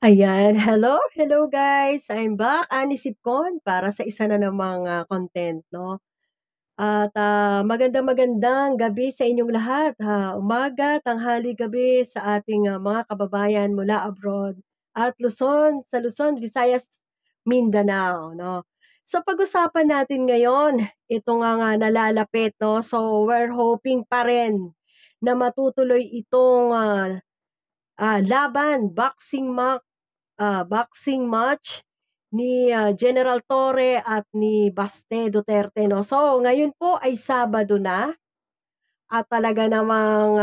Ayan, hello guys! I'm back, Ani Sipcon, para sa isa na namang, content 'no. At, magandang-magandang gabi sa inyong lahat, umaga, tanghali, gabi sa ating, mga kababayan mula abroad at Luzon, Visayas, Mindanao 'no. So pag-usapan natin ngayon, ito nga nalalapit 'no, so we're hoping pa rin na matutuloy itong, laban, boxing match ni, General Torre at ni Baste Duterte 'no. So ngayon po ay Sabado na at talaga namang,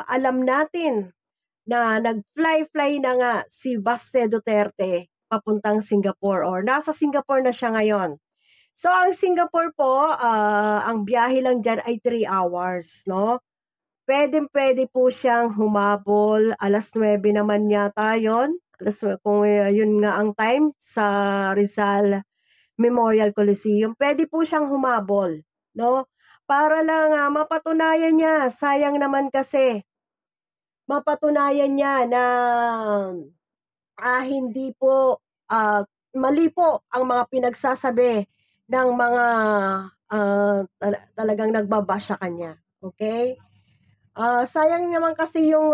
alam natin na nag-fly-fly na nga si Baste Duterte papuntang Singapore or nasa Singapore na siya ngayon. So ang Singapore po, ang biyahe lang diyan ay 3 hours 'no. Puwedeng-puwede po siyang humabol, 9:00 naman yata yun, kung, yun nga ang time sa Rizal Memorial Coliseum. Puwede po siyang humabol 'no, para lang, mapatunayan niya, sayang naman kasi, mapatunayan niya na, hindi po, mali po ang mga pinagsasabi ng mga, talagang nagba-bash sa kanya, okey? Sayang naman kasi yung,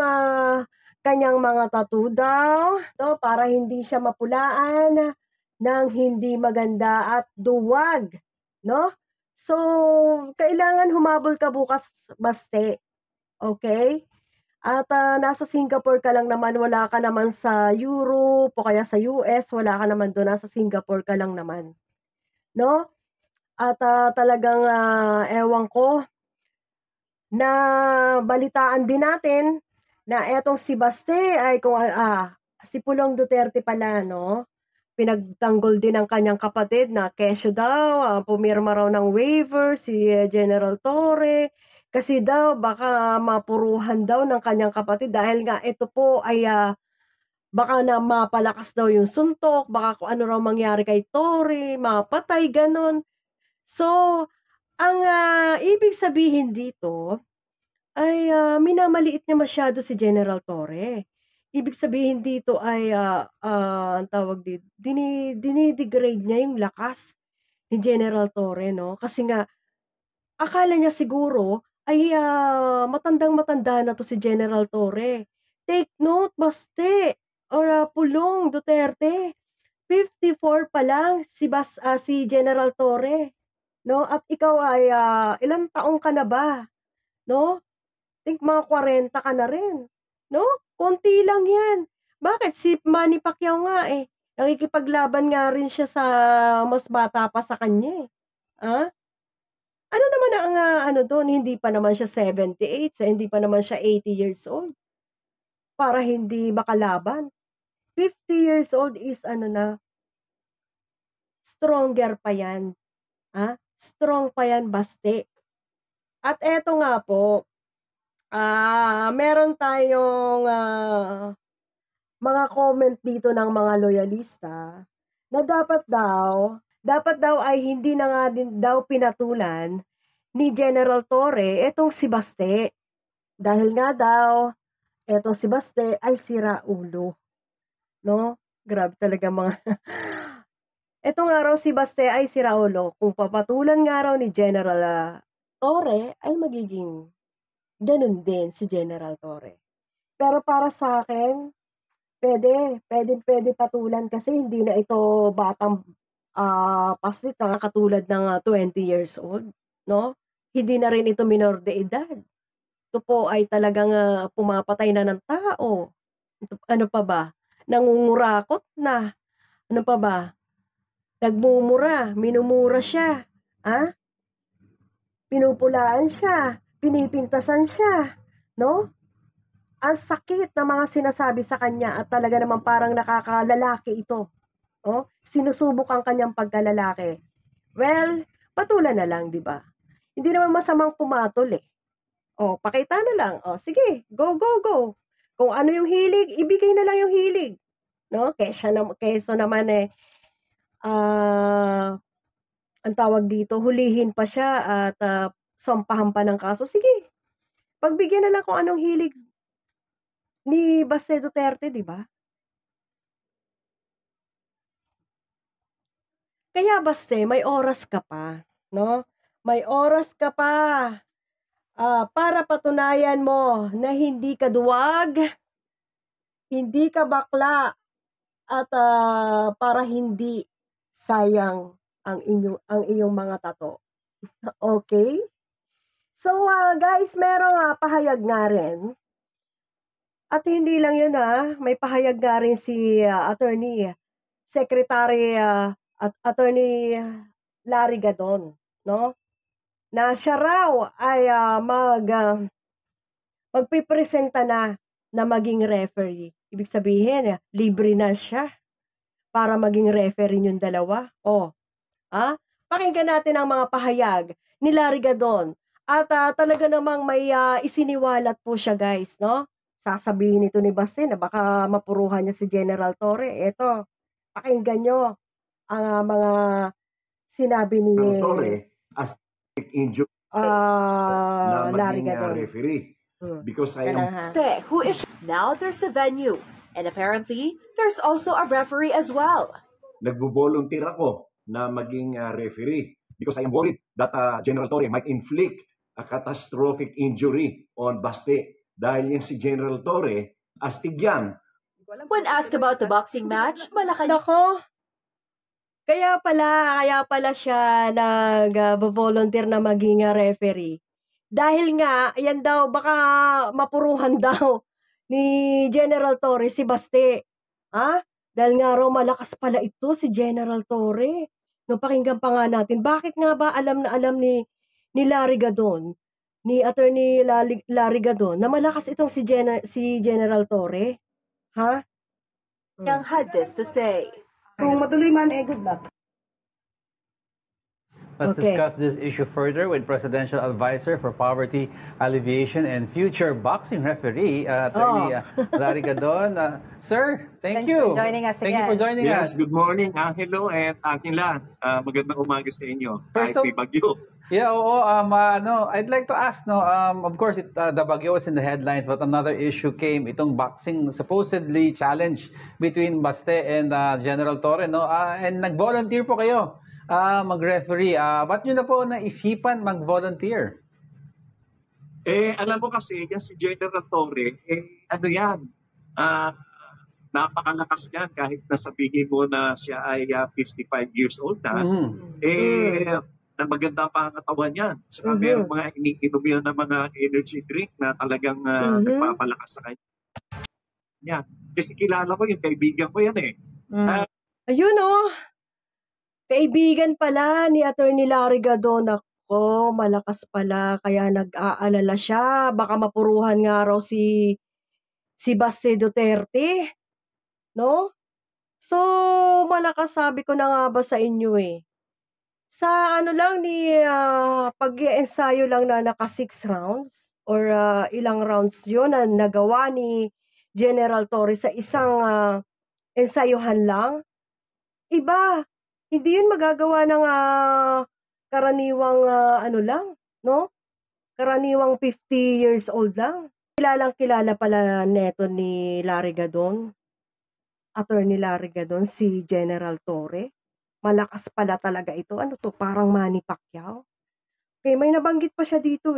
kanyang mga tattoo daw 'no, para hindi siya mapulaan ng hindi maganda at duwag 'no. So, kailangan humabol ka bukas, Baste, okey? At, nasa Singapore ka lang naman, wala ka naman sa Europe o kaya sa US, wala ka naman dun, nasa Singapore ka lang naman 'no. At, talagang, ewan ko, nabalitaan din natin na etong si Baste ay si Pulong Duterte pala 'no, pinagtanggol din ng kanyang kapatid na kesyo daw, pumirma raw ng waiver si, General Torre, kasi daw baka mapuruhan daw ng kanyang kapatid dahil nga ito po ay, baka na mapalakas daw yung suntok, baka kung ano raw mangyari kay Torre, mapatay, gano'n. So, ang, ibig sabihin dito ay, minamaliit niya masyado si General Torre. Ibig sabihin dito ay, ang tawag dini-degrade niya yung lakas ni General Torre 'no, kasi nga akala niya siguro ay, matandang-matanda na 'to si General Torre. Take note, Baste or, Pulong Duterte, 54 pa lang si General Torre 'no, at ikaw ay, ilang taong ka na ba 'no? Think mga 40 ka na rin, 'no? Konti lang 'yan. Bakit si Manny Pacquiao nga, nakikipaglaban nga rin siya sa mas bata pa sa kanya, eh. Ah, ano naman ang, ano dun, hindi pa naman siya 78, hindi pa naman siya 80 years old para hindi makalaban. 50 years old is ano na, stronger pa 'yan, strong pa 'yan, Baste. At eto nga po, meron tayong, mga comment dito ng mga loyalista na dapat daw ay hindi na nga din daw pinatulan ni General Torre etong si Baste. Dahil nga daw etong si Baste ay siraulo, 'no? Grabe talaga mga eto nga raw si Baste ay siraulo, kung papatulan nga raw ni General, Torre ay magiging gano'n din si General Torre. Pero para sa'kin, puwedeng-puwede patulan kasi hindi na ito batang, paslit na katulad ng, 20 years old 'no? Hindi na rin ito menor de edad. Ito po ay talagang, pumapatay na ng tao. Ano pa ba, nangungurakot na, ano pa ba, nagmumura, minumura siya, ah, pinupulaan siya, pinipintasan siya 'no? Ang sakit ng mga sinasabi sa kanya at talaga namang parang nakakalalaki ito. Oh, sinusubok ang kanyang pagkalalaki. Well, patulan na lang, 'di ba? Hindi naman masamang pumatol, eh. Oh, pakita na lang, oh, sige, go, go, go. Kung ano yung hilig, ibigay na lang yung hilig, 'no? Kaysa naman, ah, ang tawag dito, hulihin pa siya at, sampahan pa ng kaso, sige, pagbigyan na lang kung anong hilig ni Baste Duterte, 'di ba? Kaya baste, may oras ka pa, no? May oras ka pa para patunayan mo na hindi ka duwag, hindi ka bakla, at para hindi sayang ang iyong mga tato. Okay? So, guys, merong pahayag nga rin. At hindi lang yun, may pahayag nga rin si Attorney Secretary at Attorney Larry Gadon, no? Na siya raw ay magpipresenta na maging referee. Ibig sabihin, libre na siya para maging referee yung dalawa. Pakinggan natin ang mga pahayag ni Larry Gadon. At talaga namang may isiniwalat po siya, guys, no? Sasabihin ito ni Baste na baka mapuruhan niya si General Torre. Ito, pakinggan nyo ang mga sinabi ni Torre as injured na Larry maging Gadon. referee. Because I am who is now there's a venue, and apparently there's also a referee as well. nagvo-volunteer ako na maging referee because I am worried that General Torre might inflict a catastrophic injury on Baste. Dahil yung si General Torre, astig yan. When asked about the boxing match, Malacanang Nako, kaya pala siya nag-volunteer na maging referee. Dahil nga, yan daw, baka mapuruhan daw ni General Torre si Baste. Dahil nga raw malakas pala ito si General Torre. No, pakinggan pa nga natin. Bakit nga ba alam na alam ni Larry Gadon, ni Attorney Larry Gadon, na malakas itong si General Torre? had this to say. Kung matuloy man, good luck. Let's Okay. discuss this issue further with Presidential Advisor for Poverty Alleviation and future boxing referee, Attorney Larry Gadon. Sir, thanks Thanks you. for joining us Thank you again. for joining Yes, us. good morning, Angelo and Akila. Magandang umaga sa inyo. First Kahit of- may bagyo. Yeah, I'd like to ask, of course, the Baguio was in the headlines, but another issue came, itong boxing supposedly challenge between Baste and General Torre, and nag-volunteer po kayo, mag-referee. Ba't nyo na po naisipan mag-volunteer? Alam mo kasi, yan si General Torre, ano yan, napakalakas yan kahit nasabihin mo na siya ay 55 years old na. Na maganda pa ang katawan yan. Saka mayroong mga iniinom yan ng mga energy drink na talagang nagpapalakas sa kanya. Yan. Kasi kilala ko yung kaibigan ko yan eh. Ayun kaibigan pala ni Attorney Larry Gadon. Ako, malakas pala, kaya nag-aalala siya. Baka mapuruhan nga raw si Baste Duterte. No? So, malakas, sabi ko na nga ba sa inyo Sa pag-i-ensayo lang na naka 6 rounds or ilang rounds yun na nagawa ni General Torre sa isang ensayuhan lang. Iba, hindi yun magagawa ng karaniwang karaniwang 50 years old lang. Kilala pala neto ni Larry Gadon, Attorney Larry Gadon, si General Torre. Malakas pala talaga ito. Ano to, parang Manny Pacquiao? Okay, may nabanggit pa siya dito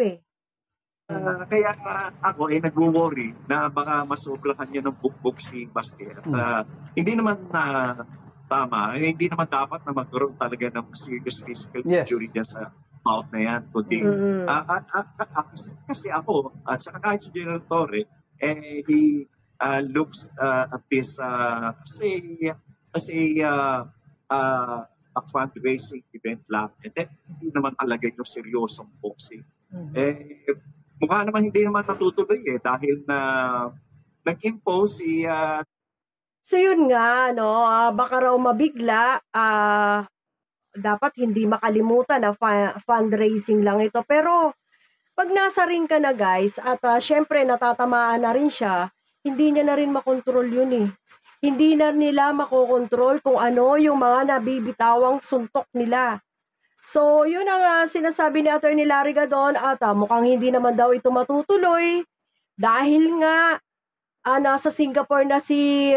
Kaya ako nag-worry na baka masobrahan niya ng bugbog si Baste. At hindi naman tama, hindi naman dapat na magkaroon talaga ng serious physical injury dyan sa mouth na yan. Kundi, kasi ako, at saka kahit si General Torre, he looks at this as a fundraising event lang. And then, hindi naman talaga yung seryosong boxing. Mukha naman hindi naman natutuloy dahil na nag-impose si So yun nga, baka raw mabigla, dapat hindi makalimutan na fundraising lang ito. Pero pag nasa ring ka na, guys, at syempre natatamaan na rin siya, hindi niya na rin makontrol yun Hindi na nila makokontrol kung ano yung mga nabibitawang suntok nila. So, yun ang sinasabi ni Attorney Larry Gadon at mukhang hindi naman daw ito matutuloy dahil nga nasa Singapore na si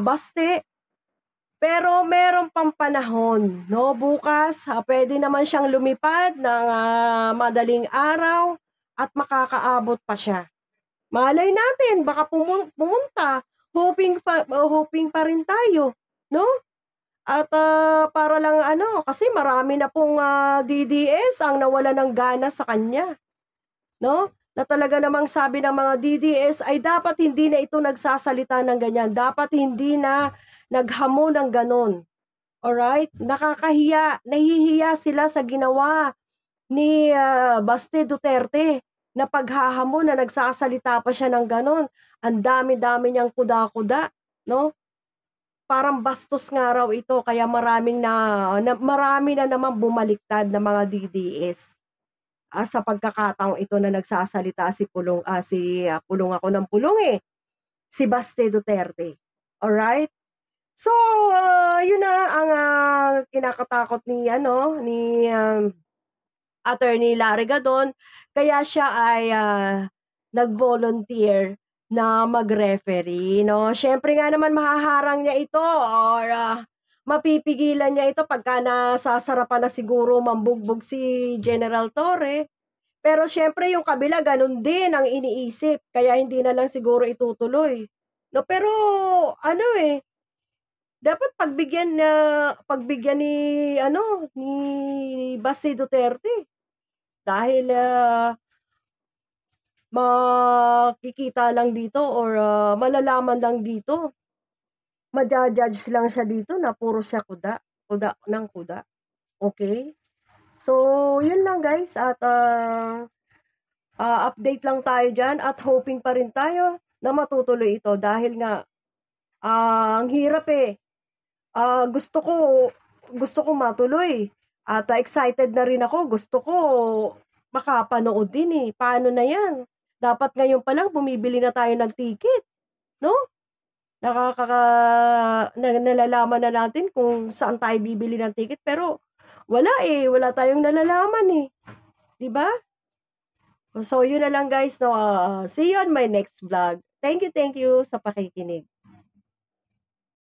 Baste. Pero meron pang panahon, no? Bukas, pwede naman siyang lumipad ng madaling araw at makakaabot pa siya. Malay natin, baka pumunta, hoping pa rin tayo, no? At para lang kasi marami na pong DDS ang nawala ng gana sa kanya, no? Na talaga namang sabi ng mga DDS ay dapat hindi na ito nagsasalita ng ganyan. Dapat hindi na naghamo ng ganon. Alright? Nakakahiya. Nahihiya sila sa ginawa ni Baste Duterte na paghahamo na nagsasalita pa siya ng ganon. Ang dami-dami niyang kuda-kuda, no? Parang bastos nga raw ito kaya marami na naman bumaliktad na mga DDS. Sa pagkakataong ito na nagsasalita si Pulong ako ng Pulong si Baste Duterte. Alright? So, yun na ang kinakatakot ni Attorney Larry Gadon, kaya siya ay nag-volunteer na mag-referee, no? Syempre nga naman mahaharang niya ito or mapipigilan niya ito pagka nasasarapan na siguro mambugbog si General Torre. Pero syempre yung kabila ganun din ang iniisip, kaya hindi na lang siguro itutuloy. No, pero dapat pagbigyan ni Baste Duterte dahil makikita lang dito or malalaman lang dito. Maja-judge lang siya dito na puro siya kuda ng kuda. Okay? So, yun lang guys at update lang tayo dyan at hoping pa rin tayo na matutuloy ito dahil nga ang hirap gusto ko matuloy at excited na rin ako. Gusto ko makapanood din Paano na yan? Dapat ngayon pa lang bumibili na tayo ng ticket. No? Nalalaman na natin kung saan tayo bibili ng ticket pero wala wala tayong nalalaman 'di ba? So yun na lang guys, no. See you on my next vlog. Thank you sa pakikinig.